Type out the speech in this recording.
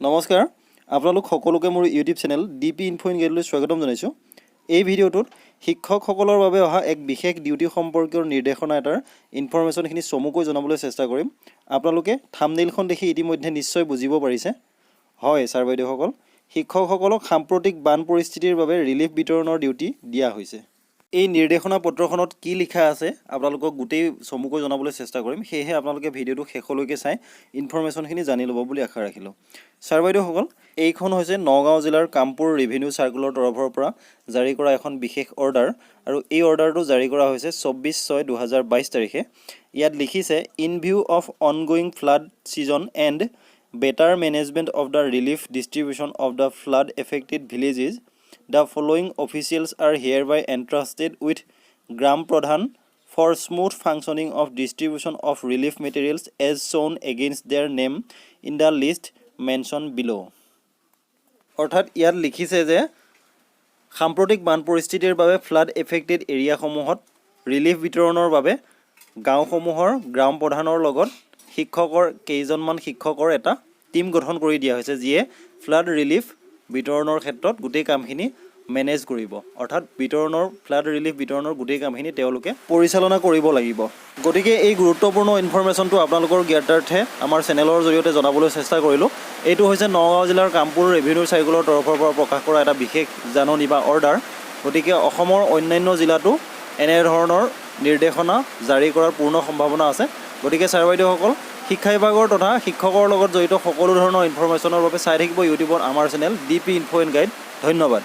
নমস্কাৰ আপোনালোক সকলোকে মোৰ YouTube channel DP info in গাইডলৈ স্বাগতম জনাইছোঁ। এই ভিডিঅ'টোত শিক্ষকসকলৰ বাবে অহা এক বিশেষ ডিউটি সম্পৰ্কীয় নিৰ্দেশনা এটাৰ ইনফৰমেশ্যনখিনি চমুকৈ জনাবলৈ চেষ্টা কৰিম। আপোনালোকে থাম্বনেইলখন দেখি ইতিমধ্যে নিশ্চয় বুজিব পাৰিছে। হয় ছাৰ বাইদেউসকল, শিক্ষকসকলক সাম্প্ৰতিক বান পৰিস্থিতিৰ বাবে ৰিলিফ বিতৰণৰ ডিউটি দিয়া হৈছে। এই নিৰ্দেশনা পত্ৰখনত কি লিখা আছে আপোনালোকক গোটেই চমুকৈ জনাবলৈ চেষ্টা কৰিম, সেয়েহে আপোনালোকে ভিডিঅ'টো শেষলৈকে চাই ইনফৰমেশ্যনখিনি জানি ল'ব বুলি আশা ৰাখিলোঁ। ছাৰ বাইদেউসকল, এইখন হৈছে নগাঁও জিলাৰ কামপুৰ ৰেভিনিউ চাৰ্কুলৰ তৰফৰ পৰা জাৰি কৰা এখন বিশেষ অৰ্ডাৰ, আৰু এই অৰ্ডাৰটো জাৰি কৰা হৈছে 24/6/2022 তাৰিখে। ইয়াত লিখিছে, in view of ongoing flood season and better management of the relief distribution of the flood affected villages, the following officials are hereby entrusted with Gram Pradhan for smooth functioning of distribution of relief materials as shown against their name in the list mentioned below. অৰ্থাৎ ইয়াত লিখিছে যে সাম্প্ৰতিক বান পৰিস্থিতিৰ বাবে flood affected এৰিয়াসমূহত relief বিতৰণৰ বাবে গাঁওসমূহৰ গ্ৰাম প্ৰধানৰ লগত কেইজনমান শিক্ষকৰ এটা টিম গঠন কৰি দিয়া হৈছে, যিয়ে ফ্লাড ৰিলিফ বিতৰণৰ ক্ষেত্ৰত গোটেই কামখিনি মেনেজ কৰিব। অৰ্থাৎ ফ্লাড ৰিলিফ বিতৰণৰ গোটেই কামখিনি তেওঁলোকে পৰিচালনা কৰিব লাগিব। গতিকে এই গুৰুত্বপূৰ্ণ ইনফৰমেশ্যনটো আপোনালোকৰ জ্ঞাতাৰ্থে আমাৰ চেনেলৰ জৰিয়তে জনাবলৈ চেষ্টা কৰিলোঁ। এইটো হৈছে নগাঁও জিলাৰ কামপুৰ ৰেভিনিউ চাৰ্কুলৰ তৰফৰ পৰা প্ৰকাশ কৰা এটা বিশেষ জাননী বা অৰ্ডাৰ। গতিকে অসমৰ অন্যান্য জিলাতো এনেধৰণৰ নিৰ্দেশনা জাৰি কৰাৰ পূৰ্ণ সম্ভাৱনা আছে। গতিকে ছাৰ বাইদেউসকল, শিক্ষা বিভাগৰ তথা শিক্ষকৰ লগত জড়িত সকলো ধৰণৰ ইনফৰমেশ্যনৰ বাবে চাই থাকিব ইউটিউবত আমাৰ channel DP info and guide. ধন্যবাদ।